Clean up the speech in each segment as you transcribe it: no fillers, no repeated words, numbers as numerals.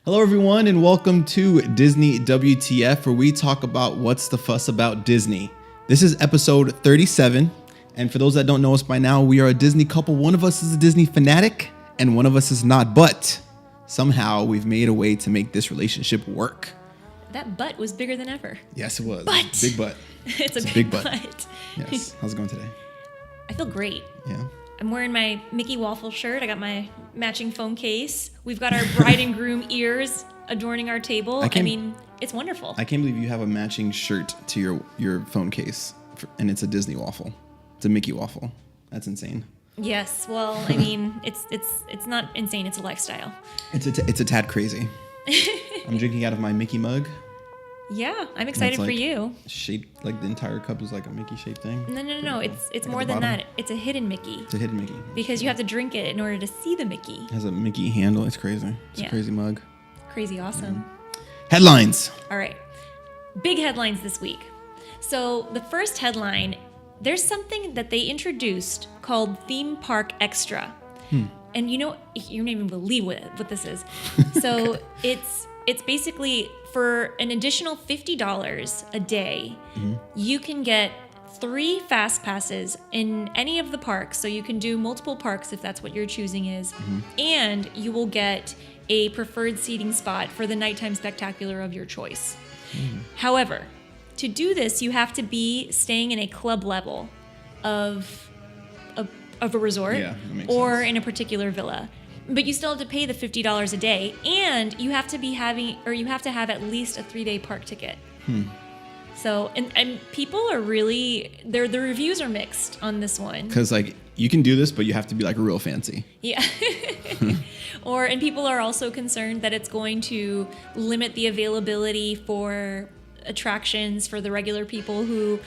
Hello, everyone, and welcome to Disney WTF, where we talk about what's the fuss about Disney. This is episode 37, and for those that don't know us by now, we are a Disney couple. One of us is a Disney fanatic, and one of us is not, but somehow we've made a way to make this relationship work. That butt was bigger than ever. Yes, it was. Butt. Big butt. It's a big butt. Yes. How's it going today? I feel great. Yeah. I'm wearing my Mickey Waffle shirt. I got my matching phone case. We've got our bride and groom ears adorning our table. I mean, it's wonderful. I can't believe you have a matching shirt to your phone case, and it's a Disney waffle. It's a Mickey waffle. That's insane. Yes. Well, I mean, it's not insane. It's a lifestyle. It's a tad crazy. I'm drinking out of my Mickey mug. Yeah, I'm excited for you. Shaped like the entire cup is like a Mickey shaped thing. No. It's more than that. It's a hidden Mickey. It's a hidden Mickey. Because you have to drink it in order to see the Mickey. It has a Mickey handle. It's crazy. It's a crazy mug. Crazy awesome. Yeah. Headlines. All right. Big headlines this week. So the first headline, there's something that they introduced called Theme Park Extra. And you don't even believe what this is. So it's basically for an additional $50 a day, you can get 3 fast passes in any of the parks. So you can do multiple parks if that's what your choosing is. And you will get a preferred seating spot for the nighttime spectacular of your choice. However, to do this, you have to be staying in a club level of a resort or in a particular villa. But you still have to pay the $50 a day, and you have to have at least a 3-day park ticket. So, and people are really, the reviews are mixed on this one. Because like you can do this, but you have to be like real fancy. Yeah. And people are also concerned that it's going to limit the availability for attractions for the regular people who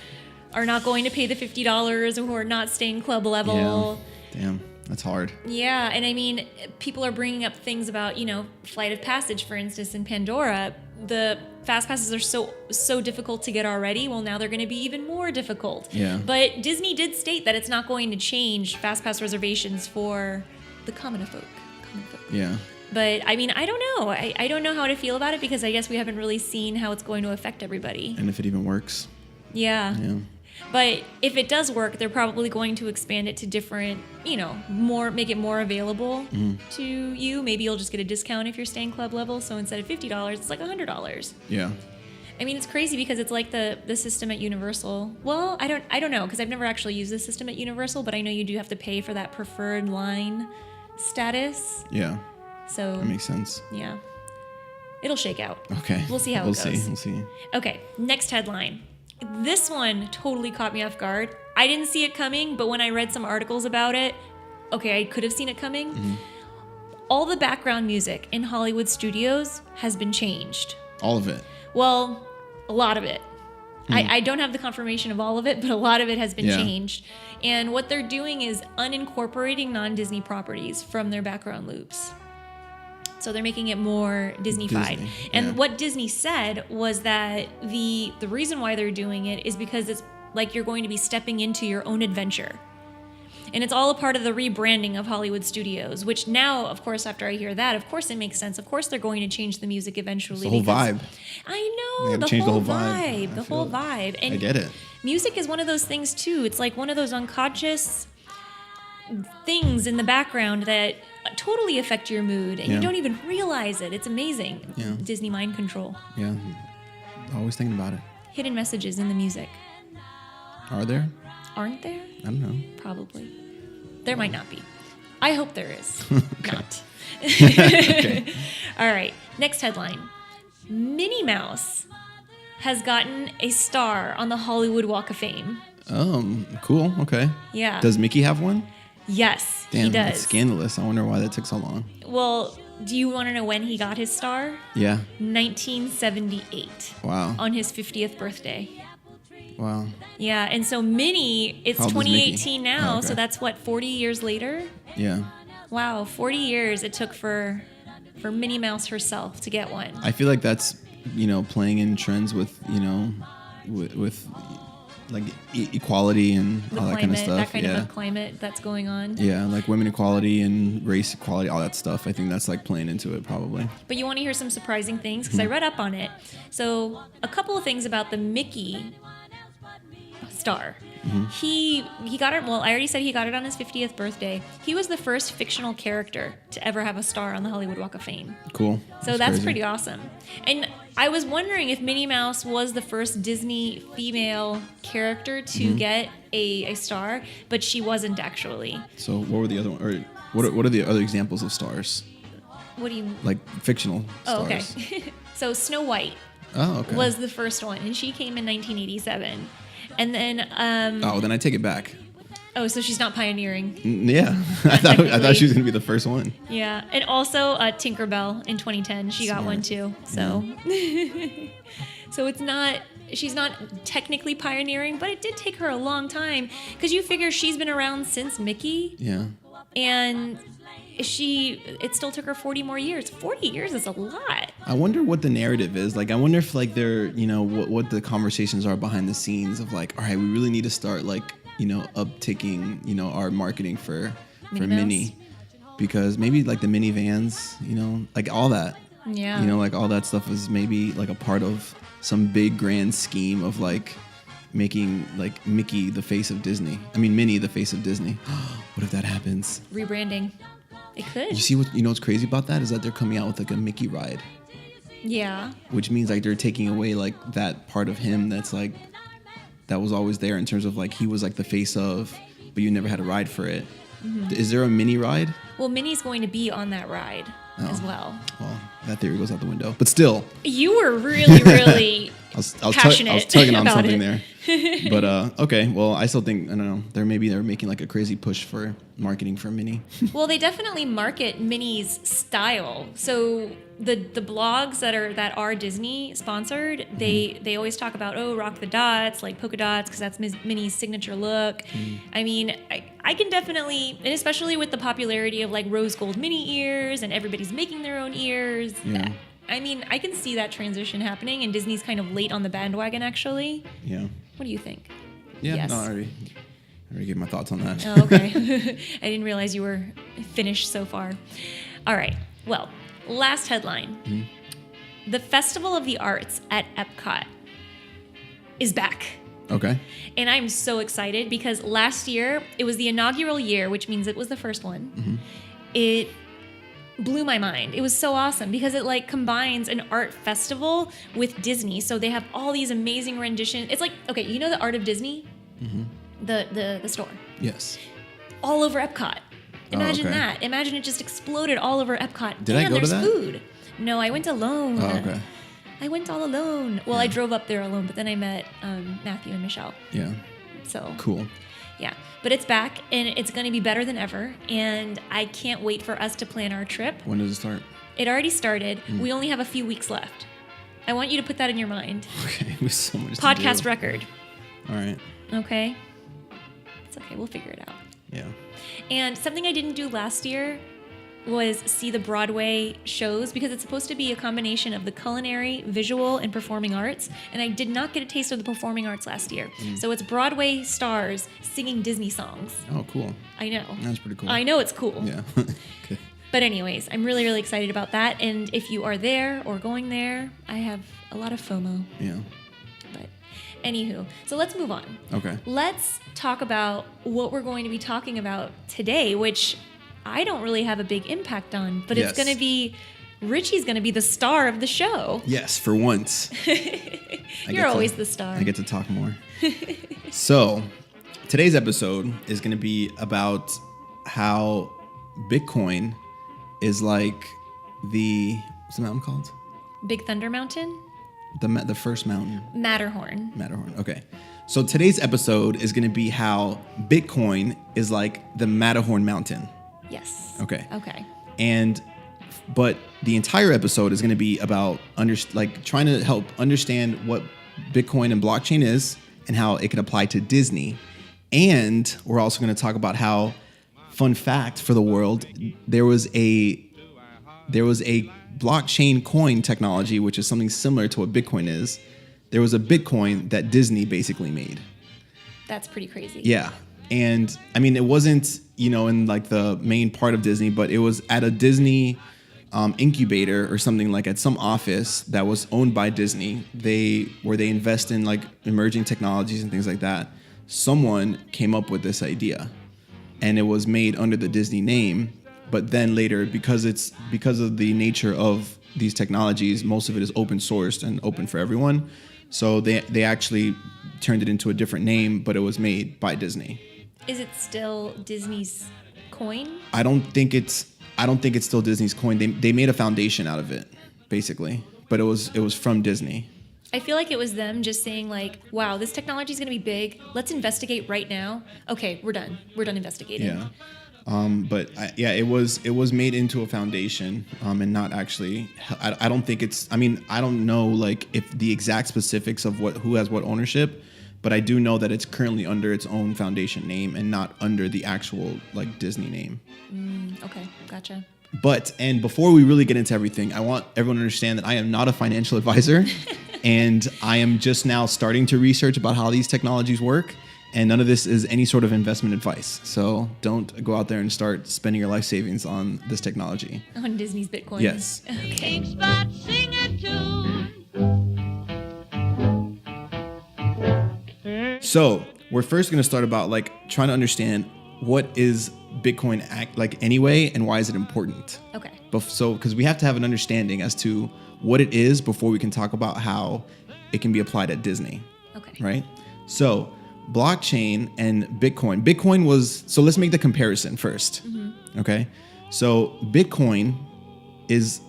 are not going to pay the $50 or who are not staying club level. Yeah. Damn. That's hard. Yeah, and I mean, people are bringing up things about, Flight of Passage, for instance, in Pandora. The fast passes are so difficult to get already. Well, now they're going to be even more difficult. Yeah. But Disney did state that it's not going to change fast pass reservations for the common folk. Yeah. But I mean, I don't know. I don't know how to feel about it because I guess we haven't really seen how it's going to affect everybody. And if it even works. Yeah. But if it does work, they're probably going to expand it to different, make it more available to you. Maybe you'll just get a discount if you're staying club level. So instead of $50, it's like $100. Yeah. I mean, it's crazy because it's like the system at Universal. Well, I don't know because I've never actually used the system at Universal, but I know you do have to pay for that preferred line status. Yeah. So that makes sense. Yeah. It'll shake out. Okay. We'll see how it goes. We'll see. Okay. Next headline. This one totally caught me off guard. I didn't see it coming, but when I read some articles about it, I could have seen it coming. All the background music in Hollywood studios has been changed. All of it? Well, a lot of it. I don't have the confirmation of all of it, but a lot of it has been changed. And what they're doing is unincorporating non-Disney properties from their background loops. So they're making it more Disney-fied. And what Disney said was that the reason why they're doing it is because it's like you're going to be stepping into your own adventure. And it's all a part of the rebranding of Hollywood studios, which now, of course, after I hear that, of course it makes sense. Of course they're going to change the music eventually. It's the whole vibe. I know, the whole vibe. The whole vibe. And I get it. Music is one of those things, too. It's like one of those unconscious things in the background that totally affect your mood, and you don't even realize it. It's amazing. Yeah. Disney mind control. Yeah. Always thinking about it. Hidden messages in the music. Are there? Aren't there? I don't know. Probably. There might not be. I hope there is. Not. Okay. All right. Next headline. Minnie Mouse has gotten a star on the Hollywood Walk of Fame. Cool. Okay. Yeah. Does Mickey have one? Yes, Damn, he does. That's scandalous. I wonder why that took so long. Well, do you want to know when he got his star? Yeah. 1978. Wow. On his 50th birthday. Wow. Yeah, and so Minnie, it's 2018 now, oh, okay. So that's what, 40 years later? Yeah. Wow, 40 years it took for Minnie Mouse herself to get one. I feel like that's, playing in trends with, with like equality and The all climate, that kind of stuff. that kind yeah. of a climate that's going on. Yeah, like women equality and race equality, all that stuff. I think that's like playing into it probably. But you want to hear some surprising things? Because I read up on it. So a couple of things about the Mickey star. He got it. Well, I already said he got it on his 50th birthday. He was the first fictional character to ever have a star on the Hollywood Walk of Fame. Cool. So that's crazy. pretty awesome. And I was wondering if Minnie Mouse was the first Disney female character to get a star, but she wasn't actually. So what were the other one? Or what are the other examples of stars? What do you? Like fictional Oh, stars. okay. So Snow White Oh, okay. was the first one, and she came in 1987. And then Oh, then I take it back. so she's not pioneering. Yeah, I thought she was gonna be the first one. Yeah, and also Tinkerbell in 2010, she got Smart. one too. So, so it's not. She's not technically pioneering, but it did take her a long time because you figure she's been around since Mickey, Yeah. and it still took her 40 more years. 40 years is a lot. I wonder what the narrative is. Like, I wonder if like they're, what the conversations are behind the scenes of like, all right, we really need to start like, upticking, our marketing for Minnie, because maybe like the minivans, like all that, Yeah. like all that stuff is maybe like a part of some big grand scheme of like making like Mickey the face of Disney. I mean, Minnie the face of Disney. What if that happens? Rebranding. It could. You see what's crazy about that is that they're coming out with like a Mickey ride, Yeah. which means like they're taking away like that part of him that's like that was always there in terms of like he was like the face of, but you never had a ride for it. Is there a Minnie ride? Well, Minnie's going to be on that ride as well. Well, that theory goes out the window. But still, You were really, really I was passionate tugging on about something it. there. But okay, well, I still think I don't know. They're making like a crazy push for marketing for Minnie. Well, they definitely market Minnie's style. So the blogs that are Disney sponsored, they always talk about rock the dots, like polka dots, because that's Minnie's signature look. I mean, I can definitely, and especially with the popularity of like rose gold Minnie ears, and everybody's making their own ears. Yeah. I mean, I can see that transition happening, and Disney's kind of late on the bandwagon, actually. Yeah. What do you think? Yeah. Yes. No, I already gave my thoughts on that. Oh, okay. I didn't realize you were finished so far. All right. Well, last headline. The Festival of the Arts at Epcot is back. Okay. And I'm so excited because last year, it was the inaugural year, which means it was the first one. It blew my mind. It was so awesome because it like combines an art festival with Disney. So they have all these amazing renditions. It's like, okay, you know the Art of Disney? The store. Yes. All over Epcot. Imagine okay. that. Imagine it just exploded all over Epcot. Did I and go to there's that? food. No, I went alone. Oh, okay. I went all alone. Well, I drove up there alone, but then I met Matthew and Michelle. Yeah. So Cool. yeah, but it's back and it's going to be better than ever. And I can't wait for us to plan our trip. When does it start? It already started. We only have a few weeks left. I want you to put that in your mind. Okay. We have so much Podcast to do. record. All right. Okay? It's okay. We'll figure it out. Yeah. And something I didn't do last year was see the Broadway shows because it's supposed to be a combination of the culinary, visual, and performing arts. And I did not get a taste of the performing arts last year. So it's Broadway stars singing Disney songs. Oh, cool. I know. That's pretty cool. I know it's cool. Yeah. Okay. But anyways, I'm really, really excited about that. And if you are there or going there, I have a lot of FOMO. Yeah. But anywho, so let's move on. Okay. Let's talk about what we're going to be talking about today, which I don't really have a big impact on, but Yes. it's going to be, Richie's going to be the star of the show. Yes, for once. You're always the star. I get to talk more. So, today's episode is going to be about how Bitcoin is like what's the mountain called? Big Thunder Mountain? The first mountain. Matterhorn. Matterhorn. Okay. So today's episode is going to be how Bitcoin is like the Matterhorn mountain. Yes. Okay. Okay. But the entire episode is going to be about trying to help understand what Bitcoin and blockchain is and how it can apply to Disney. And we're also going to talk about how, fun fact for the world, there was a blockchain coin technology, which is something similar to what Bitcoin is. There was a Bitcoin that Disney basically made. That's pretty crazy. Yeah. And I mean, it wasn't, in like the main part of Disney, but it was at a Disney incubator or something, like at some office that was owned by Disney. Where they invest in like emerging technologies and things like that. Someone came up with this idea, and it was made under the Disney name. But then later, because of the nature of these technologies, most of it is open sourced and open for everyone. So they actually turned it into a different name, but it was made by Disney. Is it still Disney's coin? I don't think it's still Disney's coin. They made a foundation out of it, basically, but it was from Disney. I feel like it was them just saying like, wow, this technology is going to be big. Let's investigate right now. Okay, we're done. We're done investigating. Yeah. It was made into a foundation, and not actually. I don't think it's. I mean, I don't know like if the exact specifics of who has what ownership, but I do know that it's currently under its own foundation name and not under the actual like Disney name. Okay, gotcha. And before we really get into everything, I want everyone to understand that I am not a financial advisor, and I am just now starting to research about how these technologies work. And none of this is any sort of investment advice. So don't go out there and start spending your life savings on this technology. On Disney's Bitcoin. Yes. Okay. So we're first going to start about like trying to understand what is Bitcoin like anyway, and why is it important? Okay. Because we have to have an understanding as to what it is before we can talk about how it can be applied at Disney. Okay. Right? So blockchain and Bitcoin. So let's make the comparison first. Mm-hmm. Okay. So Bitcoin is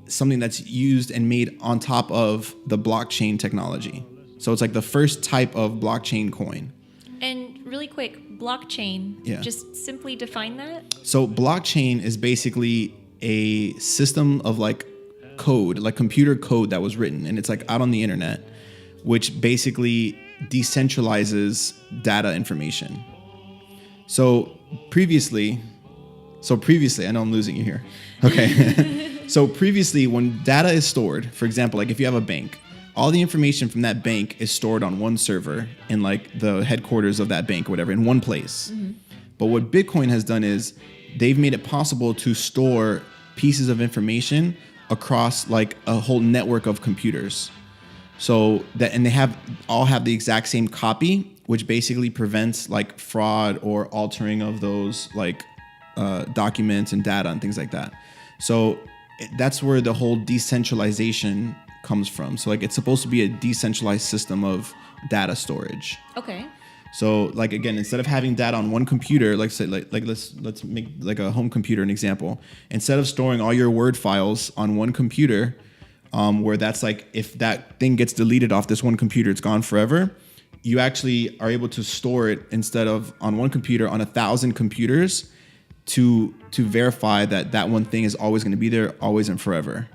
something that's used and made on top of the blockchain technology. So it's like the first type of blockchain coin. And really quick, blockchain, just simply define that. So blockchain is basically a system of like code, like computer code that was written, and it's like out on the internet, which basically decentralizes data information. So previously, I know I'm losing you here. Okay. So previously, when data is stored, for example, like if you have a bank, all the information from that bank is stored on one server in like the headquarters of that bank or whatever, in one place. Mm-hmm. But what Bitcoin has done is they've made it possible to store pieces of information across like a whole network of computers. So and they all have the exact same copy, which basically prevents like fraud or altering of those like documents and data and things like that. So that's where the whole decentralization comes from. So like it's supposed to be a decentralized system of data storage. Okay. So like again, instead of having data on one computer, like say like let's make like a home computer an example. Instead of storing all your Word files on one computer, where that's like if that thing gets deleted off this one computer, it's gone forever. You actually are able to store it instead of on one computer on 1,000 computers to verify that one thing is always going to be there, always and forever.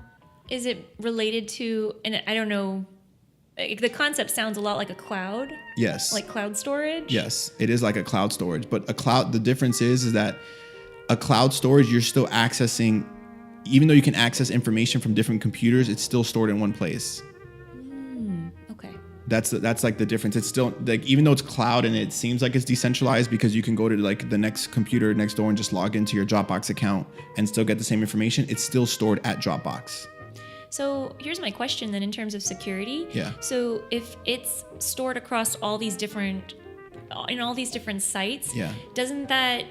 Is it related to, and I don't know, the concept sounds a lot like a cloud? Yes. Like cloud storage? Yes, it is like a cloud storage. But the difference is that a cloud storage, you're still accessing, even though you can access information from different computers, it's still stored in one place. Okay. That's like the difference. It's still like, even though it's cloud and it seems like it's decentralized because you can go to like the next computer next door and just log into your Dropbox account and still get the same information, it's still stored at Dropbox. So here's my question then in terms of security. Yeah. So if it's stored across all these different sites, doesn't that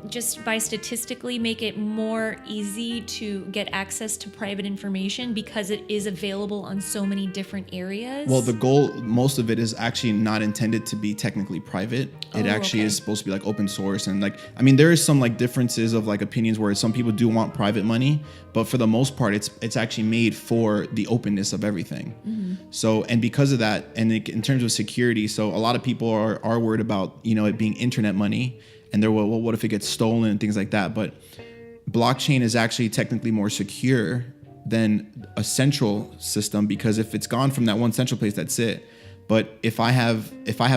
just by statistically make it more easy to get access to private information because it is available on so many different areas? Well, the goal, most of it is actually not intended to be technically private. It actually is supposed to be like open source. And like, I mean, there is some like differences of like opinions where some people do want private money, but for the most part, it's actually made for the openness of everything. Mm-hmm. So, and because of that, and in terms of security, so a lot of people are worried about, it being internet money. And they're, well, what if it gets stolen and things like that? But blockchain is actually technically more secure than a central system, because if it's gone from that one central place, that's it. But if I have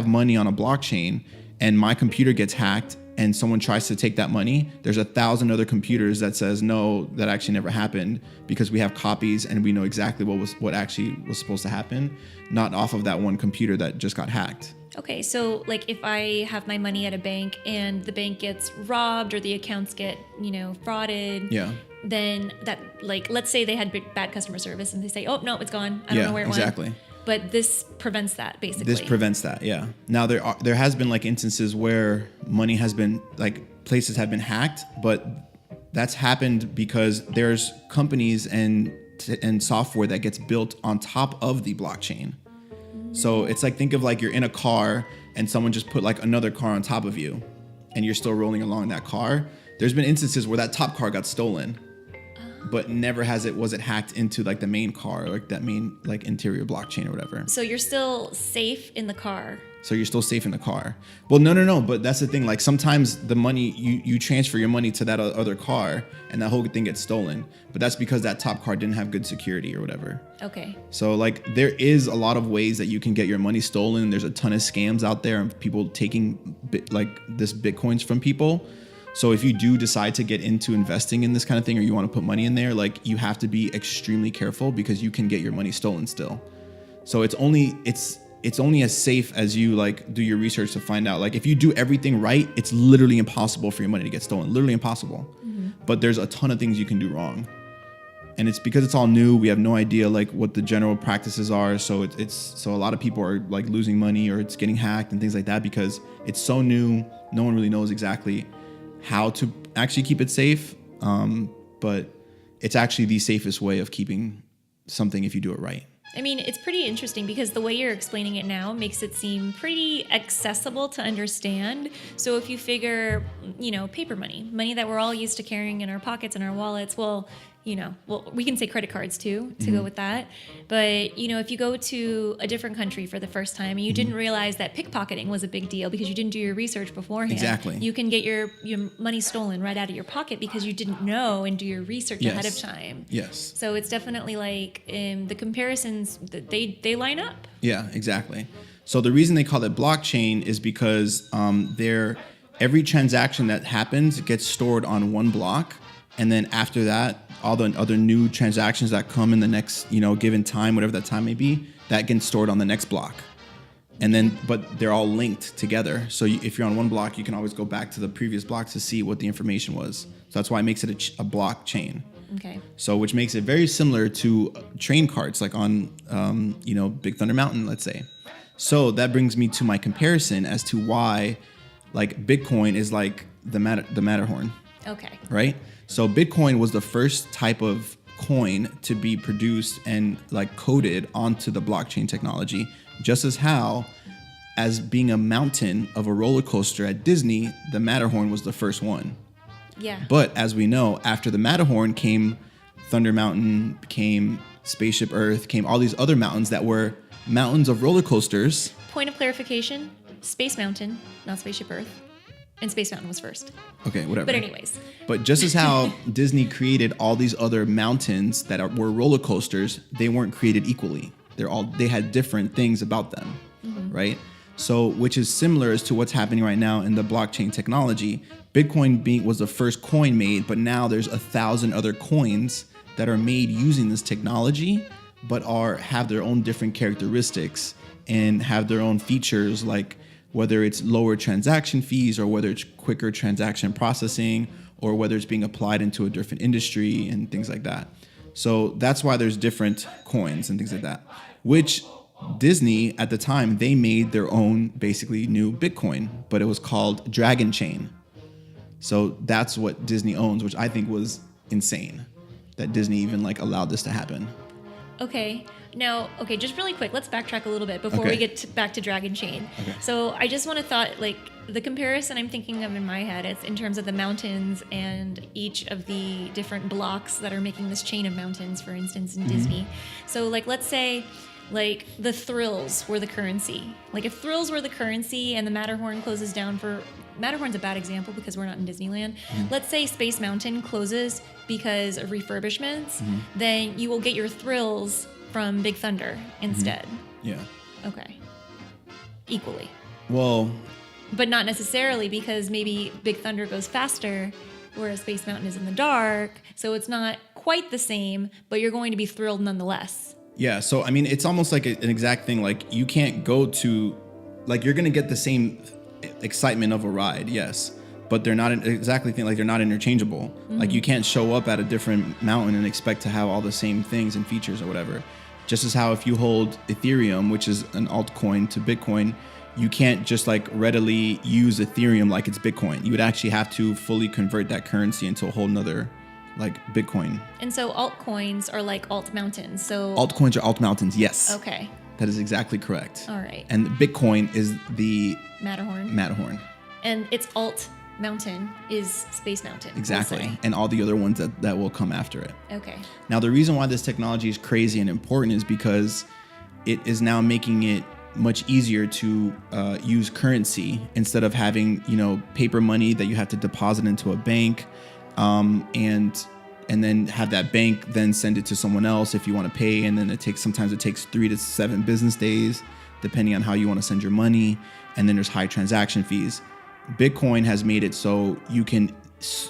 money on a blockchain and my computer gets hacked and someone tries to take that money, there's 1,000 other computers that says, no, that actually never happened, because we have copies and we know exactly what actually was supposed to happen, not off of that one computer that just got hacked. Okay, so like if I have my money at a bank and the bank gets robbed or the accounts get, frauded, then that, like, let's say they had bad customer service and they say, oh, no, it's gone. I don't know where it went. Exactly. But this prevents that, basically. This prevents that, yeah. Now, there has been like instances where money has been, like, places have been hacked, but that's happened because there's companies and software that gets built on top of the blockchain. So it's like, think of like you're in a car and someone just put like another car on top of you and you're still rolling along that car. There's been instances where that top car got stolen, but never was it hacked into like the main car, like that main like interior blockchain or whatever. So you're still safe in the car. So you're still safe in the car. Well, no. But that's the thing. Like sometimes the money, you transfer your money to that other car and that whole thing gets stolen. But that's because that top car didn't have good security or whatever. Okay. So like there is a lot of ways that you can get your money stolen. There's a ton of scams out there of people taking this Bitcoins from people. So if you do decide to get into investing in this kind of thing, or you want to put money in there, like you have to be extremely careful because you can get your money stolen still. So it's only as safe as you like do your research to find out. Like if you do everything right, it's literally impossible for your money to get stolen. Literally impossible. Mm-hmm. But there's a ton of things you can do wrong. And it's because it's all new. We have no idea like what the general practices are. So so a lot of people are like losing money or it's getting hacked and things like that because it's so new. No one really knows exactly how to actually keep it safe. But it's actually the safest way of keeping something if you do it right. I mean, it's pretty interesting because the way you're explaining it now makes it seem pretty accessible to understand. So if you figure, paper money that we're all used to carrying in our pockets and our wallets, well, we can say credit cards too, to go with that. But, if you go to a different country for the first time and you didn't realize that pickpocketing was a big deal because you didn't do your research beforehand. Exactly. You can get your money stolen right out of your pocket because you didn't know and do your research ahead of time. Yes. So it's definitely like the comparisons, they line up. Yeah, exactly. So the reason they call it blockchain is because every transaction that happens gets stored on one block. And then after that, all the other new transactions that come in the next, given time, whatever that time may be, that gets stored on the next block. And then, but they're all linked together. So if you're on one block, you can always go back to the previous block to see what the information was. So that's why it makes it a blockchain. Okay. So which makes it very similar to train carts, like on, Big Thunder Mountain, let's say. So that brings me to my comparison as to why, like, Bitcoin is like the Matterhorn. Okay. Right? So Bitcoin was the first type of coin to be produced and like coded onto the blockchain technology, just as being a mountain of a roller coaster at Disney, the Matterhorn was the first one. Yeah. But as we know, after the Matterhorn came Thunder Mountain, came Spaceship Earth, came all these other mountains that were mountains of roller coasters. Point of clarification, Space Mountain, not Spaceship Earth. And Space Mountain was first. Okay, whatever. But anyways. But just as how Disney created all these other mountains that were roller coasters, they weren't created equally. They had different things about them, right? So, which is similar as to what's happening right now in the blockchain technology. Bitcoin was the first coin made, but now there's 1,000 other coins that are made using this technology, but have their own different characteristics and have their own features, like whether it's lower transaction fees or whether it's quicker transaction processing or whether it's being applied into a different industry and things like that. So that's why there's different coins and things like that, which Disney at the time, they made their own basically new Bitcoin, but it was called Dragon Chain. So that's what Disney owns, which I think was insane that Disney even like allowed this to happen. Okay. Now, just really quick, let's backtrack a little bit before we get back to Dragon Chain. Okay. So I just want to thought, like, the comparison I'm thinking of in my head, it's in terms of the mountains and each of the different blocks that are making this chain of mountains, for instance, in Disney. So, like, let's say, like, the thrills were the currency. Like, if thrills were the currency and the Matterhorn closes down Matterhorn's a bad example because we're not in Disneyland. Let's say Space Mountain closes because of refurbishments, then you will get your thrills from Big Thunder instead. Yeah. Okay. Equally. Well, but not necessarily, because maybe Big Thunder goes faster, whereas Space Mountain is in the dark. So it's not quite the same, but you're going to be thrilled nonetheless. Yeah. So, I mean, it's almost like an exact thing. Like you can't go to, like you're going to get the same excitement of a ride. Yes. But they're not exactly like they're not interchangeable. Mm-hmm. Like you can't show up at a different mountain and expect to have all the same things and features or whatever. Just as how if you hold Ethereum, which is an altcoin to Bitcoin, you can't just like readily use Ethereum like it's Bitcoin. You would actually have to fully convert that currency into a whole nother like Bitcoin. And so altcoins are like alt mountains. So altcoins are alt mountains. Yes. Okay. That is exactly correct. All right. And Bitcoin is the Matterhorn. And its alt mountain is Space Mountain. Exactly. And all the other ones that will come after it. Okay. Now, the reason why this technology is crazy and important is because it is now making it much easier to use currency instead of having, paper money that you have to deposit into a bank, and then have that bank then send it to someone else if you want to pay, and then sometimes it takes 3 to 7 business days depending on how you want to send your money, and then there's high transaction fees. Bitcoin has made it so you can,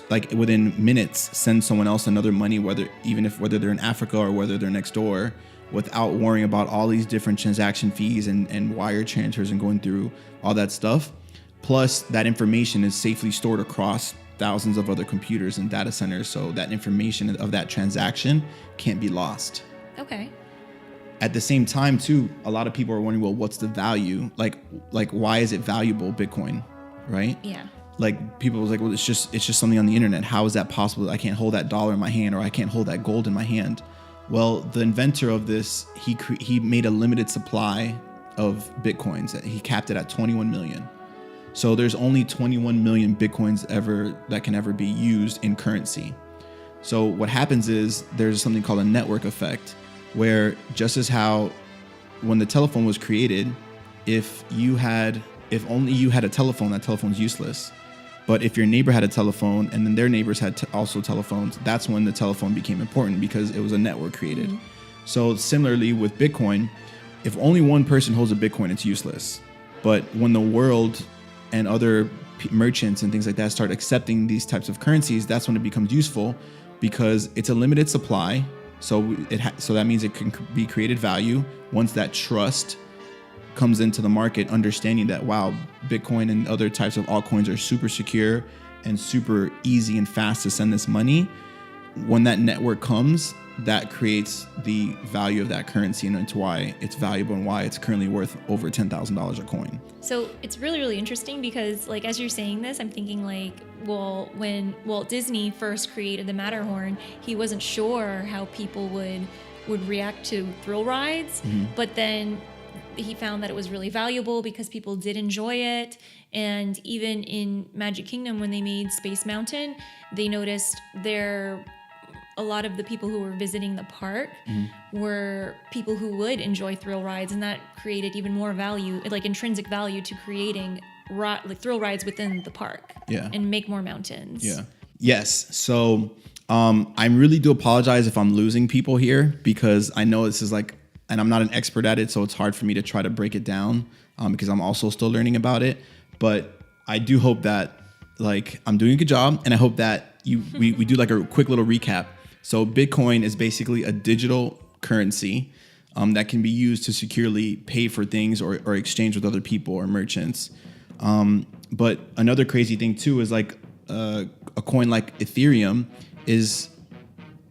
like within minutes, send someone else another money, whether they're in Africa or whether they're next door, without worrying about all these different transaction fees and wire transfers and going through all that stuff. Plus, that information is safely stored across thousands of other computers and data centers, so that information of that transaction can't be lost. Okay. At the same time, too, a lot of people are wondering, well, what's the value? Like why is it valuable, Bitcoin, right? Yeah. Like people was like, well, it's just something on the internet. How is that possible? I can't hold that dollar in my hand, or I can't hold that gold in my hand. Well, the inventor of this, he made a limited supply of Bitcoins. He capped it at 21 million. So there's only 21 million Bitcoins that can ever be used in currency. So what happens is there's something called a network effect, where just as how when the telephone was created, if only you had a telephone, that telephone's useless. But if your neighbor had a telephone and then their neighbors had also telephones, that's when the telephone became important, because it was a network created. Mm-hmm. So similarly with Bitcoin, if only one person holds a Bitcoin, it's useless. But when the world and other merchants and things like that start accepting these types of currencies, that's when it becomes useful, because it's a limited supply. So so that means it can be created value once that trust comes into the market, understanding that, wow, Bitcoin and other types of altcoins are super secure and super easy and fast to send this money. When that network comes, that creates the value of that currency, and it's why it's valuable and why it's currently worth over $10,000 a coin. So it's really, really interesting, because like, as you're saying this, I'm thinking like, well, when Walt Disney first created the Matterhorn, he wasn't sure how people would react to thrill rides, mm-hmm. but then he found that it was really valuable because people did enjoy it. And even in Magic Kingdom, when they made Space Mountain, they noticed a lot of the people who were visiting the park mm-hmm. were people who would enjoy thrill rides, and that created even more value, like intrinsic value, to creating thrill rides within the park. Yeah. And make more mountains. Yeah. Yes. So I really do apologize if I'm losing people here, because I know this is and I'm not an expert at it, so it's hard for me to try to break it down, because I'm also still learning about it. But I do hope that I'm doing a good job, and I hope that we do a quick little recap. So Bitcoin is basically a digital currency that can be used to securely pay for things or exchange with other people or merchants. But another crazy thing too is a coin like Ethereum is,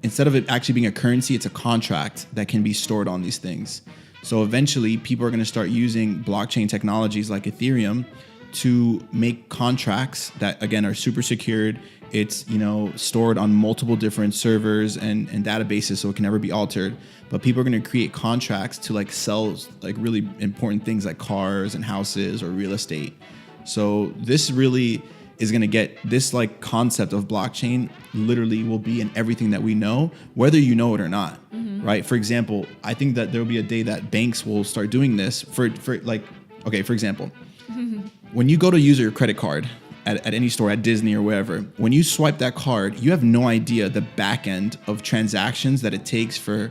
instead of it actually being a currency, it's a contract that can be stored on these things. So eventually people are going to start using blockchain technologies like Ethereum to make contracts that, again, are super secured. It's, stored on multiple different servers and databases, so it can never be altered. But people are going to create contracts to sell really important things like cars and houses or real estate. So this really is going to get this concept of blockchain literally will be in everything that we know, whether you know it or not, mm-hmm. right? For example, I think that there will be a day that banks will start doing this for example, mm-hmm. when you go to use your credit card at any store, at Disney or wherever, when you swipe that card, you have no idea the back end of transactions that it takes for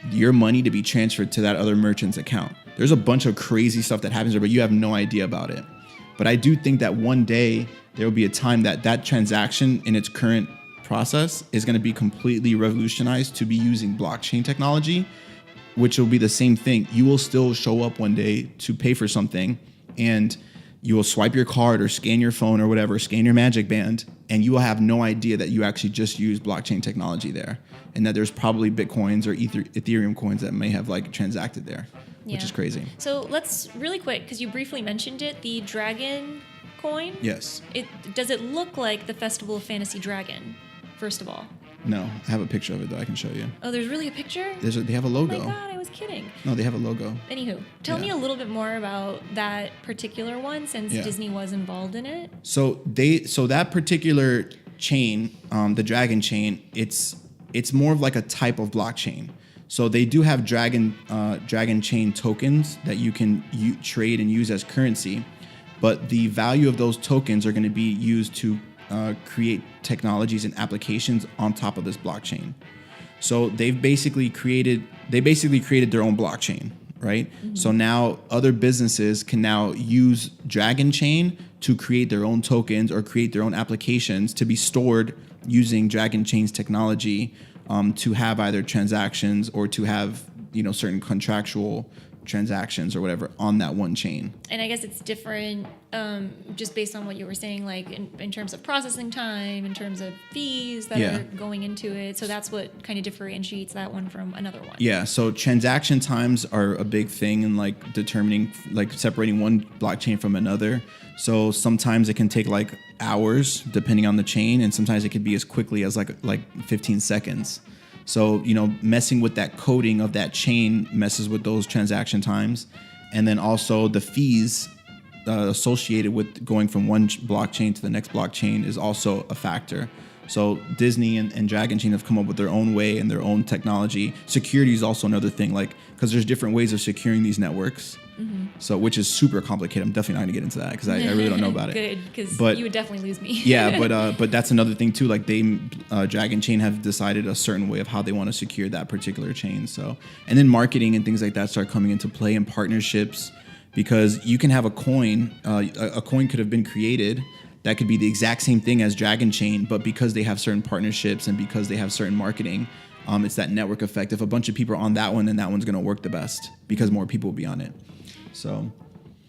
your money to be transferred to that other merchant's account. There's a bunch of crazy stuff that happens there, but you have no idea about it. But I do think that one day there will be a time that that transaction in its current process is going to be completely revolutionized to be using blockchain technology, which will be the same thing. You will still show up one day to pay for something, and you will swipe your card or scan your phone or whatever, scan your magic band, and you will have no idea that you actually just used blockchain technology there, and that there's probably Bitcoins or Ethereum coins that may have like transacted there, which is crazy. So let's really quick, because you briefly mentioned it, the dragon coin. Yes. Does it look like the Festival of Fantasy Dragon, first of all? No, I have a picture of it though. I can show you. Oh, there's really a picture? They have a logo. Oh my God, I was kidding. No, they have a logo. Anywho, tell me a little bit more about that particular one, since Disney was involved in it. So that particular chain, the Dragon chain, it's more of like a type of blockchain. So they do have Dragon chain tokens that you can trade and use as currency, but the value of those tokens are going to be used to create technologies and applications on top of this blockchain. So they basically created their own blockchain, right? Mm-hmm. So now other businesses can now use Dragon Chain to create their own tokens or create their own applications to be stored using Dragon Chain's technology, to have either transactions or to have, certain contractual transactions or whatever on that one chain. And I guess it's different just based on what you were saying, like in terms of processing time, in terms of fees that are going into it. So that's what kind of differentiates that one from another one. Yeah. So transaction times are a big thing in like determining, like separating one blockchain from another. So sometimes it can take like hours depending on the chain, and sometimes it could be as quickly as like 15 seconds. So, messing with that coding of that chain messes with those transaction times. And then also the fees associated with going from one blockchain to the next blockchain is also a factor. So Disney and Dragon Chain have come up with their own way and their own technology. Security is also another thing, because there's different ways of securing these networks. Mm-hmm. So, which is super complicated. I'm definitely not going to get into that because I really don't know about it. Good, because you would definitely lose me. Yeah, but that's another thing too. Like Dragon Chain have decided a certain way of how they want to secure that particular chain. So, and then marketing and things like that start coming into play, and partnerships, because you can have a coin. A coin could have been created that could be the exact same thing as Dragon Chain, but because they have certain partnerships and because they have certain marketing, it's that network effect. If a bunch of people are on that one, then that one's going to work the best because more people will be on it. So.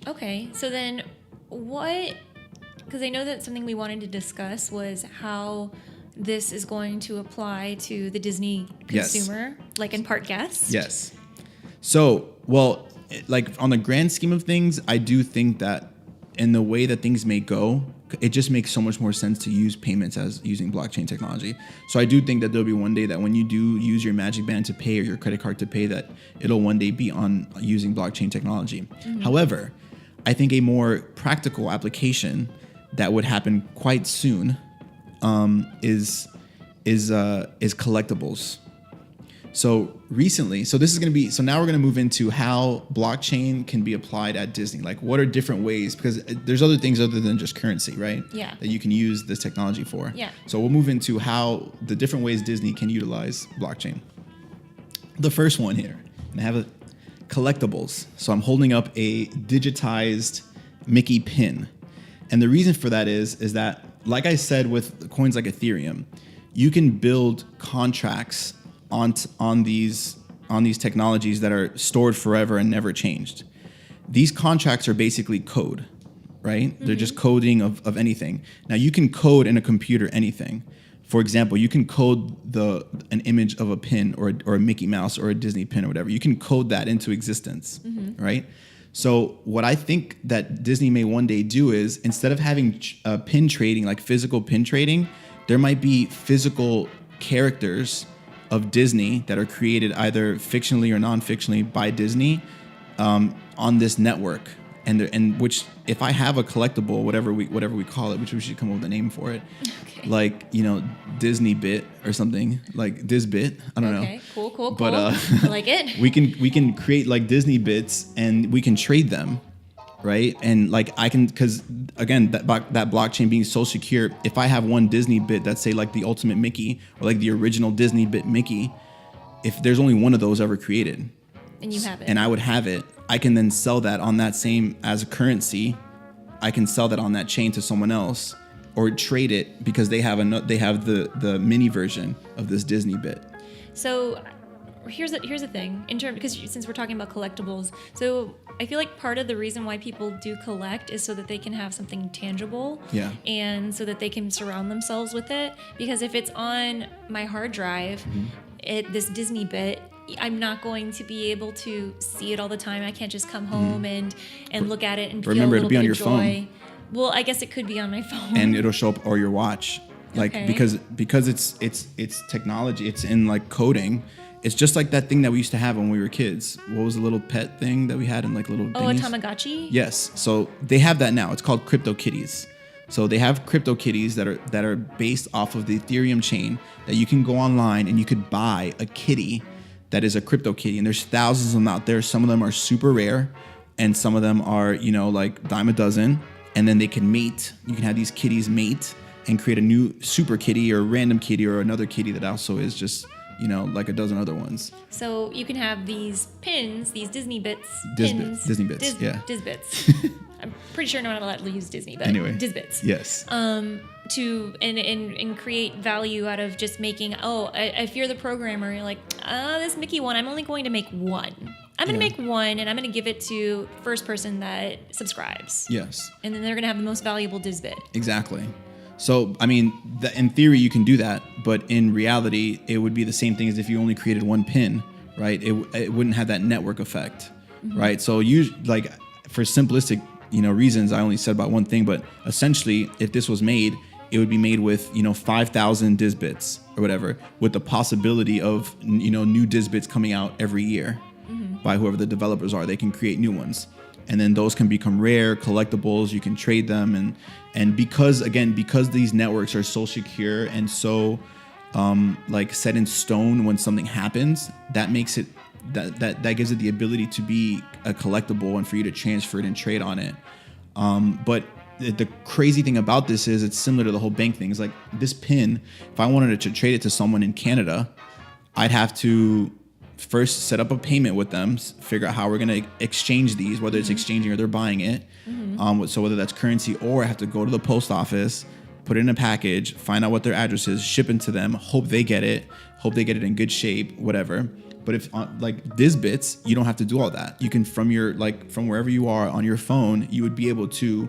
Okay, so then because I know that something we wanted to discuss was how this is going to apply to the Disney consumer, like in part guest. Yes. So, like on the grand scheme of things, I do think that in the way that things may go, it just makes so much more sense to use payments as using blockchain technology. So I do think that there'll be one day that when you do use your Magic Band to pay or your credit card to pay, that it'll one day be on using blockchain technology. Mm-hmm. However, I think a more practical application that would happen quite soon is collectibles. So recently, now we're going to move into how blockchain can be applied at Disney. Like, what are different ways? Because there's other things other than just currency, right? Yeah. That you can use this technology for. Yeah. So we'll move into how the different ways Disney can utilize blockchain. The first one here, and I have collectibles. So I'm holding up a digitized Mickey pin. And the reason for that is that, like I said, with coins like Ethereum, you can build contracts on these technologies that are stored forever and never changed. These contracts are basically code, right? Mm-hmm. They're just coding of anything. Now you can code in a computer anything. For example, you can code an image of a pin or a Mickey Mouse or a Disney pin or whatever. You can code that into existence, mm-hmm. right? So what I think that Disney may one day do is, instead of having pin trading, like physical pin trading, there might be physical characters of Disney that are created either fictionally or non-fictionally by Disney on this network, and which, if I have a collectible, whatever we call it, which we should come up with a name for it, okay. Like Disney Bit or something, like Disbit. I don't know. Okay, cool. But I like it. we can create like Disney bits and we can trade them. Right. And like because again, that blockchain being so secure, if I have one Disney bit that's, say, like the ultimate Mickey or like the original Disney bit Mickey, if there's only one of those ever created and you have it, and I would have it, I can then sell that on that same as a currency I can sell that on that chain to someone else or trade it because they have the mini version of this Disney bit. So here's the thing because since we're talking about collectibles, so I feel like part of the reason why people do collect is so that they can have something tangible, and so that they can surround themselves with it. Because if it's on my hard drive, this Disney bit, I'm not going to be able to see it all the time. I can't just come home and look at it and feel a little bit of joy. Well, I guess it could be on my phone, and it'll show up or your watch, because it's technology. It's in like coding. It's just like that thing that we used to have when we were kids. What was the little pet thing that we had in like little thingies? A Tamagotchi? Yes. So they have that now. It's called crypto kitties. So they have crypto kitties that are based off of the Ethereum chain that you can go online and you could buy a kitty that is a crypto kitty. And there's thousands of them out there. Some of them are super rare and some of them are, like dime a dozen. And then they can mate. You can have these kitties mate and create a new super kitty or random kitty or another kitty that also is just like a dozen other ones. So you can have these pins, these Disney bits. Disney bits, yeah. Disbits. I'm pretty sure no one allowed to use Disney, but anyway. Disbits. Yes. To and create value out of just making. If you're the programmer, you're like, this Mickey one, I'm only going to make one. I'm going to make one, and I'm going to give it to first person that subscribes. Yes. And then they're going to have the most valuable Disbit. Exactly. So, I mean, in theory, you can do that, but in reality, it would be the same thing as if you only created one pin, right? It wouldn't have that network effect, right? So, for simplistic, reasons, I only said about one thing, but essentially, if this was made, it would be made with, 5,000 Disbits or whatever, with the possibility of, new Disbits coming out every year by whoever the developers are. They can create new ones. And then those can become rare collectibles. You can trade them, and because these networks are so secure and so set in stone when something happens, that makes it that gives it the ability to be a collectible and for you to transfer it and trade on it. But the crazy thing about this is it's similar to the whole bank thing. It's like this pin. If I wanted to trade it to someone in Canada, I'd have to first set up a payment with them, figure out how we're going to exchange these, whether it's exchanging or they're buying it. So whether that's currency, or I have to go to the post office, put it in a package, find out what their address is, ship it to them, hope they get it in good shape, whatever. But if like Disbits, you don't have to do all that. You can from wherever you are on your phone, you would be able to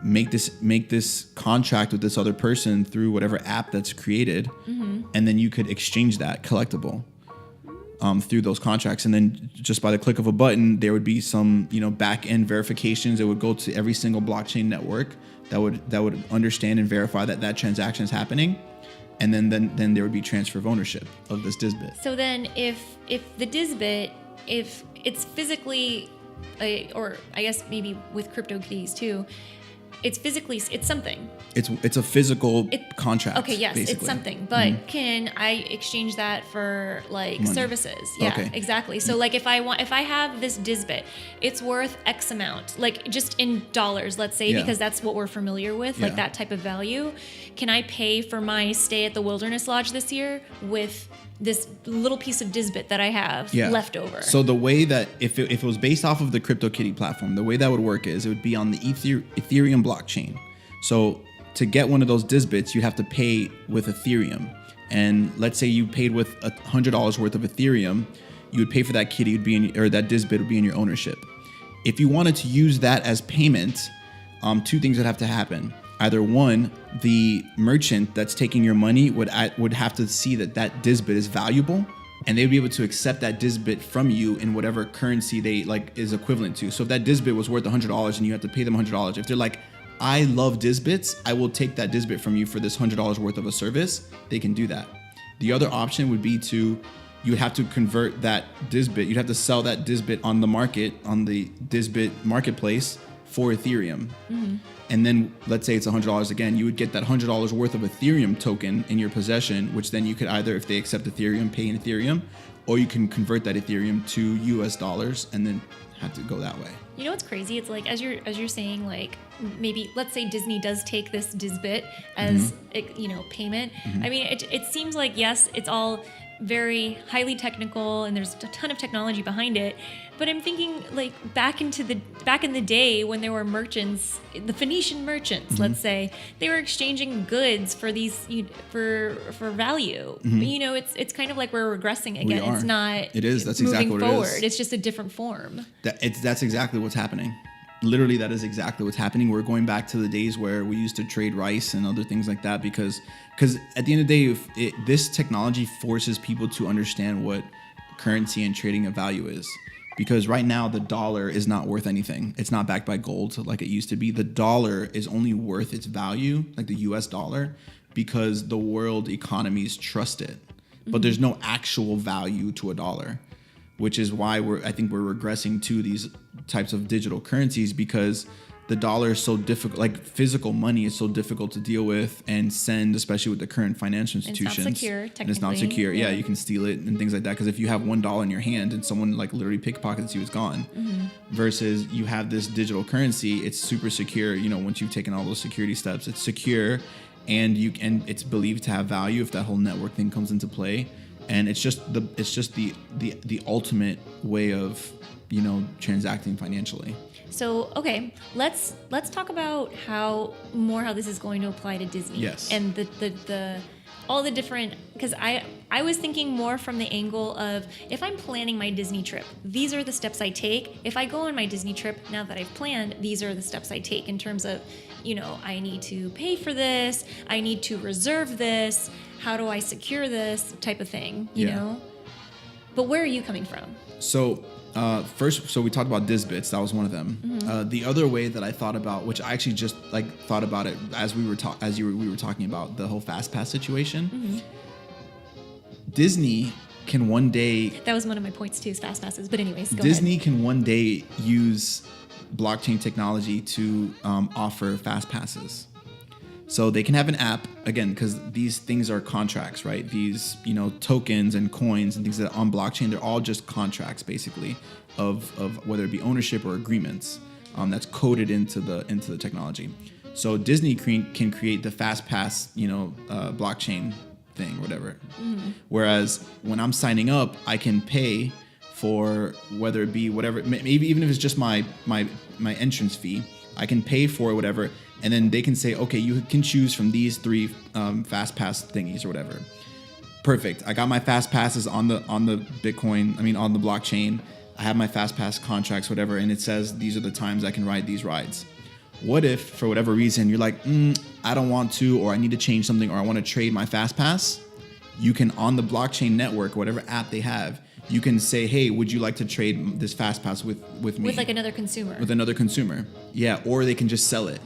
make this contract with this other person through whatever app that's created, and then you could exchange that collectible through those contracts. And then just by the click of a button, there would be some back end verifications. It would go to every single blockchain network that would understand and verify that transaction is happening, and then there would be transfer of ownership of this Disbit. So then if the Disbit, if it's physically or I guess maybe with CryptoKitties too, it's something. It's a physical contract. Okay, yes, basically. It's something. But can I exchange that for like money, services? Yeah, okay. Exactly. So like if I have this Disbit, it's worth X amount, like just in dollars, let's say, because that's what we're familiar with, like that type of value. Can I pay for my stay at the Wilderness Lodge this year with this little piece of Disbit that I have left over? So the way that if it was based off of the CryptoKitty platform, the way that would work is it would be on the Ethereum blockchain. So to get one of those Disbits, you'd have to pay with Ethereum. And let's say you paid with $100 worth of Ethereum, you would pay for that kitty, that Disbit would be in your ownership. If you wanted to use that as payment, two things would have to happen. Either one, the merchant that's taking your money would have to see that Disbit is valuable, and they'd be able to accept that Disbit from you in whatever currency they like is equivalent to. So if that Disbit was worth $100 and you have to pay them $100, if they're like, I love Disbits, I will take that Disbit from you for this $100 worth of a service, they can do that. The other option would be you would have to convert that Disbit. You'd have to sell that Disbit on the market, on the Disbit marketplace for Ethereum. And then let's say it's $100 again, you would get that $100 worth of Ethereum token in your possession, which then you could either, if they accept Ethereum, pay in Ethereum, or you can convert that Ethereum to US dollars and then have to go that way. You know what's crazy? It's like as you're saying, like maybe let's say Disney does take this Disbit as payment. I mean, it seems like yes, it's all very highly technical, and there's a ton of technology behind it. But I'm thinking like back in the day when there were merchants, the Phoenician merchants, let's say, they were exchanging goods for these for value. But, you know, it's kind of like we're regressing again. It's not. It is. That's moving exactly what forward. it is. It's just a different form. That's exactly what's happening. Literally, that is exactly what's happening. We're going back to the days where we used to trade rice and other things like that because at the end of the day, this technology forces people to understand what currency and trading of value is. Because right now, the dollar is not worth anything. It's not backed by gold like it used to be. The dollar is only worth its value, like the US dollar, because the world economies trust it. But there's no actual value to a dollar, which is why I think we're regressing to these types of digital currencies because the dollar is so difficult, like physical money is so difficult to deal with and send, especially with the current financial institutions. It's not secure, technically. And it's not secure. Yeah, you can steal it and things like that. Because if you have $1 in your hand and someone like literally pickpockets you, it's gone. Versus you have this digital currency, it's super secure. You know, once you've taken all those security steps, it's secure, and it's believed to have value if that whole network thing comes into play. And it's just the ultimate way of, you know, transacting financially. So, okay, let's talk about how this is going to apply to Disney. Yes. And the all the different, because I was thinking more from the angle of if I'm planning my Disney trip, these are the steps I take. If I go on my Disney trip, now that I've planned, these are the steps I take in terms of, you know, I need to pay for this, I need to reserve this, how do I secure this type of thing, you know? But where are you coming from? So first, we talked about Disbits. That was one of them. The other way that I thought about, which I actually just thought about it as we were talking about the whole FastPass situation. Disney can one day. That was one of my points too, is FastPasses. But anyways, go Disney ahead. can one day use blockchain technology to offer FastPasses. So they can have an app, again, because these things are contracts, right? These, you know, tokens and coins and things that are on blockchain, they're all just contracts, basically, of whether it be ownership or agreements that's coded into the technology. So Disney can create the FastPass, you know, blockchain thing, whatever. Whereas when I'm signing up, I can pay for whether it be whatever, maybe even if it's just my entrance fee, I can pay for whatever. And then they can say, okay, you can choose from these 3 FastPass thingies or whatever. Perfect. I got my FastPasses on the Bitcoin. I mean, on the blockchain. I have my FastPass contracts, whatever, and it says these are the times I can ride these rides. What if, for whatever reason, you're like, I don't want to, or I need to change something, or I want to trade my FastPass? You can, on the blockchain network, whatever app they have, you can say, hey, would you like to trade this FastPass with me? With like another consumer. With another consumer. Yeah, or they can just sell it.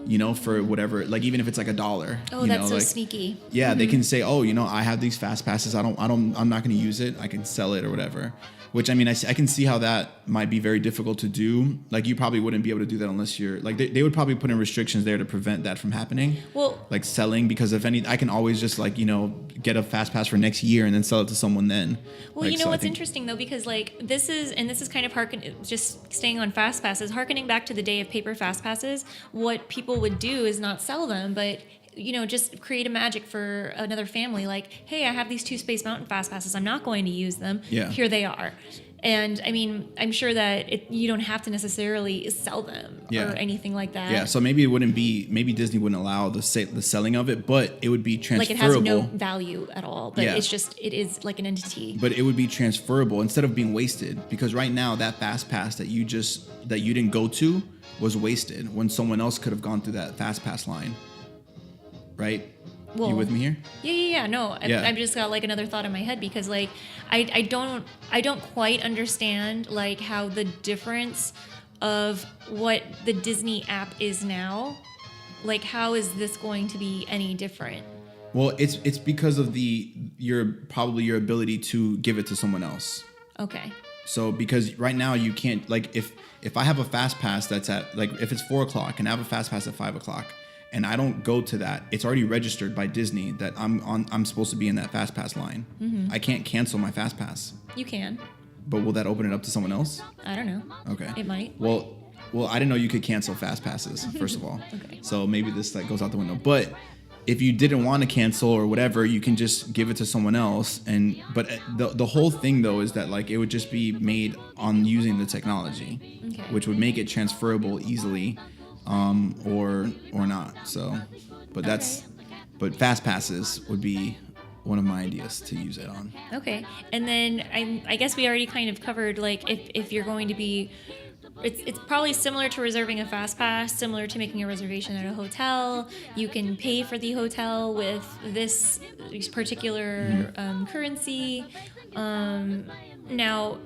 You know, for whatever, like even if it's like $1. Oh, that's so sneaky. Yeah, they can say, oh, you know, I have these fast passes. I'm not going to use it. I can sell it or whatever. Which, I mean, I can see how that might be very difficult to do. Like, you probably wouldn't be able to do that unless you're like, they would probably put in restrictions there to prevent that from happening. Well, like selling, because if any, I can always just like, you know, get a fast pass for next year and then sell it to someone then. Well, like, you know, so what's interesting though, because like this is kind of just staying on fast passes, harkening back to the day of paper fast passes. What people would do is not sell them, but you know, just create a magic for another family. Like, hey, I have these 2 Space Mountain fast passes. I'm not going to use them. Yeah. Here they are. And I mean, I'm sure that you don't have to necessarily sell them or anything like that. Yeah. So maybe maybe Disney wouldn't allow the selling of it, but it would be transferable. Like it has no value at all, but it is like an entity. But it would be transferable instead of being wasted, because right now that fast pass that you didn't go to was wasted when someone else could have gone through that fast pass line. Right? Well, you with me here? Yeah. No, I've just got like another thought in my head, because like I don't quite understand like how the difference of what the Disney app is now, like how is this going to be any different? Well, it's because of your ability to give it to someone else. Okay. So because right now you can't, like if I have a fast pass that's at like if it's 4:00 and I have a fast pass at 5:00. And I don't go to that, it's already registered by Disney that I'm supposed to be in that fast pass line. Mm-hmm. I can't cancel my fast pass. You can. But will that open it up to someone else? I don't know. Okay. It might. Well, I didn't know you could cancel fast passes, first of all. Okay. So maybe this like goes out the window. But if you didn't want to cancel or whatever, you can just give it to someone else. But the whole thing though is that like it would just be made on using the technology, Okay. which would make it transferable easily, or not. So, but but fast passes would be one of my ideas to use it on. Okay. And then I guess we already kind of covered, like, if you're going to be, it's probably similar to reserving a fast pass, similar to making a reservation at a hotel. You can pay for the hotel with this particular currency. Now,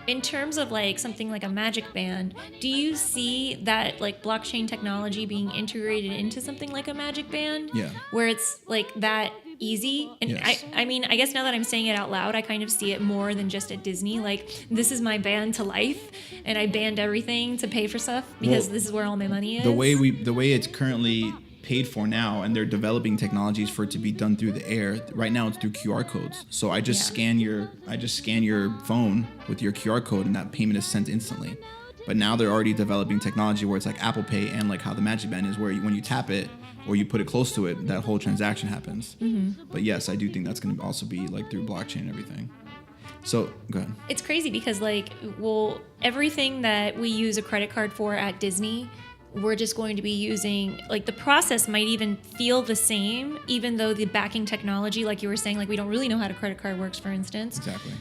in terms of like something like a magic band, do you see that like blockchain technology being integrated into something like a magic band? Yeah. Where it's like that easy? And Yes. I mean, I guess now that I'm saying it out loud, I kind of see it more than just at Disney. Like, this is my band to life, and I band everything to pay for stuff because this is where all my money is. The way it's currently paid for now, and they're developing technologies for it to be done through the air. Right now it's through QR codes. So I just scan your phone with your QR code, and that payment is sent instantly. But now they're already developing technology where it's like Apple Pay, and like how the Magic Band is, where when you tap it or you put it close to it, that whole transaction happens. But yes, I do think that's going to also be like through blockchain and everything. So go ahead. It's crazy because, like, well, everything that we use a credit card for at Disney, we're just going to be using, like, the process might even feel the same, even though the backing technology, like you were saying, like, we don't really know how a credit card works, for instance. Exactly.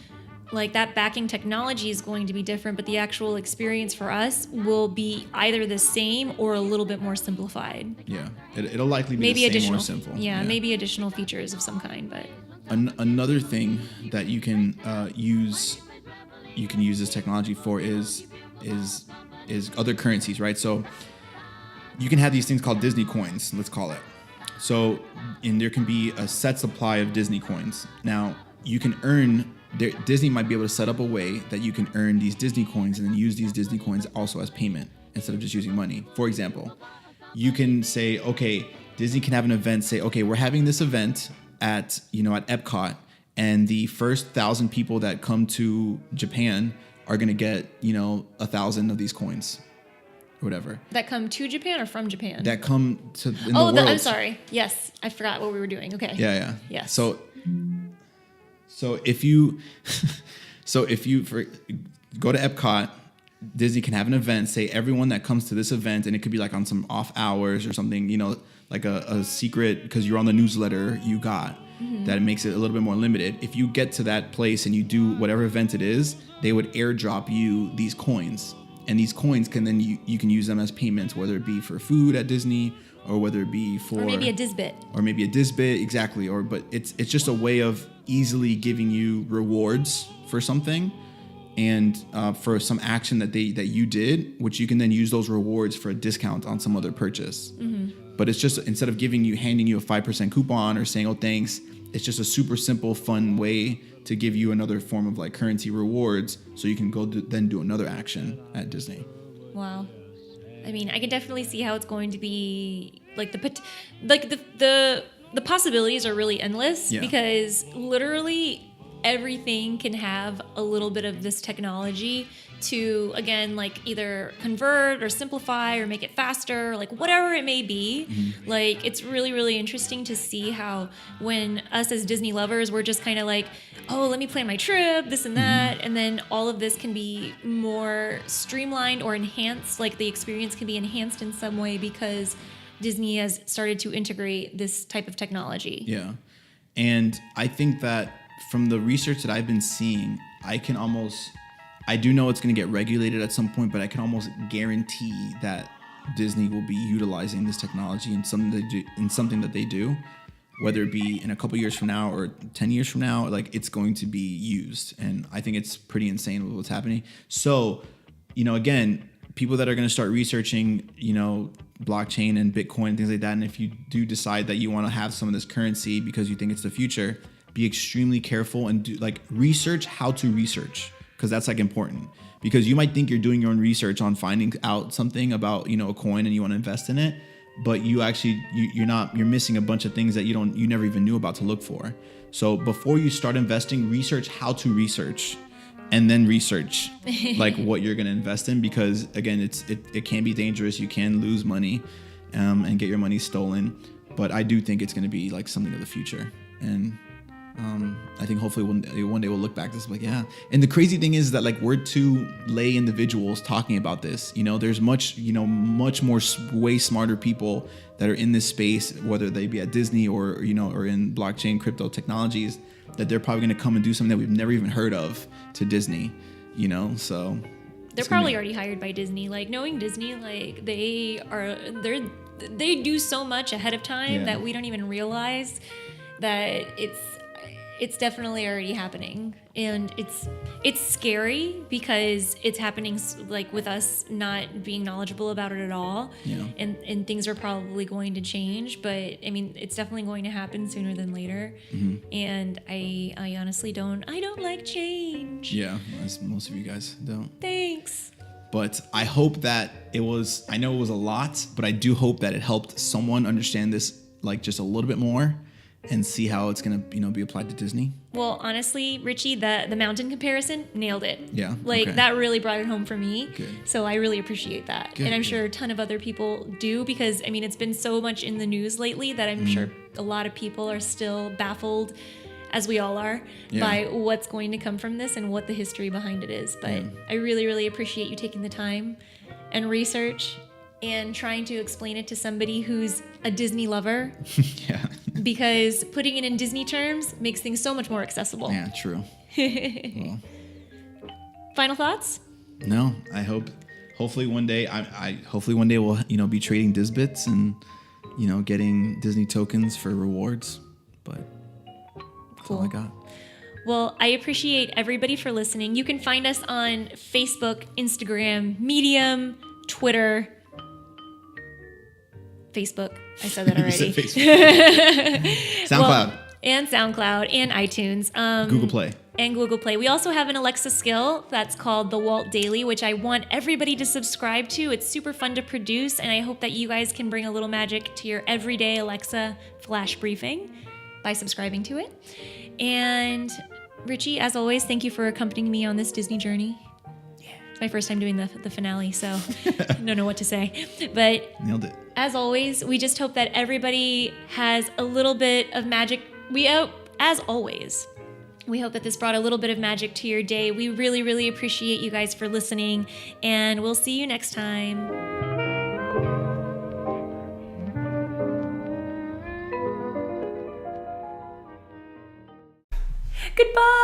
Like, that backing technology is going to be different, but the actual experience for us will be either the same or a little bit more simplified. Yeah, it'll likely be Maybe the same additional, or simple. yeah, maybe additional features of some kind, but Another thing that you can use this technology for is other currencies, right? So you can have these things called Disney coins, let's call it. So, and there can be a set supply of Disney coins. Now, you can earn, Disney might be able to set up a way that you can earn these Disney coins and then use these Disney coins also as payment instead of just using money. For example, you can say, okay, Disney can have an event, say, okay, we're having this event at Epcot, and the first 1,000 people that come to Japan are going to get, 1,000 of these coins. Whatever. that come to Japan or from Japan? That come to in the world. I'm sorry. Yes, I forgot what we were doing. Okay. Yeah. Yes. So if you go to Epcot, Disney can have an event, say everyone that comes to this event, and it could be like on some off hours or something, like a secret, because you're on the newsletter you got, that it makes it a little bit more limited. If you get to that place and you do whatever event it is, they would airdrop you these coins. And these coins can then you can use them as payments, whether it be for food at Disney or whether it be for... Or maybe a Disbit. Exactly. But it's just a way of easily giving you rewards for something, and for some action that you did, which you can then use those rewards for a discount on some other purchase. But it's just, instead of handing you a 5% coupon or saying, oh, thanks, it's just a super simple, fun way to give you another form of like currency rewards, so you can go then do another action at Disney. Wow. I mean, I can definitely see how it's going to be like the possibilities are really endless, because literally everything can have a little bit of this technology to, again, like either convert or simplify or make it faster, like whatever it may be. Like, it's really, really interesting to see how, when us as Disney lovers, we're just kind of like, oh, let me plan my trip, this and that. And then all of this can be more streamlined or enhanced, like the experience can be enhanced in some way because Disney has started to integrate this type of technology. Yeah. And I think that from the research that I've been seeing, I do know it's going to get regulated at some point, but I can almost guarantee that Disney will be utilizing this technology in something that they do, whether it be in a couple years from now or 10 years from now. Like, it's going to be used, and I think it's pretty insane with what's happening. So, again, people that are going to start researching, blockchain and Bitcoin and things like that, and if you do decide that you want to have some of this currency because you think it's the future, be extremely careful and do research how to research. Because that's important, because you might think you're doing your own research on finding out something about a coin and you want to invest in it, but you're missing a bunch of things that you never even knew about to look for. So before you start investing, research how to research, and then research like what you're going to invest in, because again, it can be dangerous. You can lose money and get your money stolen. but I do think it's going to be like something of the future. And I think hopefully one day we'll look back at this like, yeah. And the crazy thing is that like we're two lay individuals talking about this. There's much more way smarter people that are in this space, whether they be at Disney or in blockchain crypto technologies, that they're probably going to come and do something that we've never even heard of to Disney. So they're probably already hired by Disney. Like, knowing Disney, like they do so much ahead of time that we don't even realize that it's definitely already happening. And it's scary because it's happening like with us not being knowledgeable about it at all. Yeah. And things are probably going to change, but I mean, it's definitely going to happen sooner than later. Mm-hmm. And I honestly don't like change. Yeah, as most of you guys don't. Thanks. But I hope that I know it was a lot, but I do hope that it helped someone understand this like just a little bit more and see how it's going to, be applied to Disney. Well, honestly, Richie, the mountain comparison, nailed it. Yeah. Like, that really brought it home for me. Good. So I really appreciate that. Good, and I'm sure a ton of other people do, because, I mean, it's been so much in the news lately that I'm sure a lot of people are still baffled, as we all are, by what's going to come from this and what the history behind it is. But I really, really appreciate you taking the time and research and trying to explain it to somebody who's a Disney lover. Yeah. Because putting it in Disney terms makes things so much more accessible. Yeah, true. Well, final thoughts? No, hopefully one day we'll be trading Disbits and getting Disney tokens for rewards. But that's all I got. Well, I appreciate everybody for listening. You can find us on Facebook, Instagram, Medium, Twitter, Facebook. I said that already. You said Facebook. SoundCloud. And SoundCloud and iTunes. Google Play. And Google Play. We also have an Alexa skill that's called the Walt Daily, which I want everybody to subscribe to. It's super fun to produce, and I hope that you guys can bring a little magic to your everyday Alexa flash briefing by subscribing to it. And Richie, as always, thank you for accompanying me on this Disney journey. It's my first time doing the finale, so I don't know what to say. But nailed it. As always, we just hope that everybody has a little bit of magic. As always, we hope that this brought a little bit of magic to your day. We really, really appreciate you guys for listening, and we'll see you next time. Goodbye.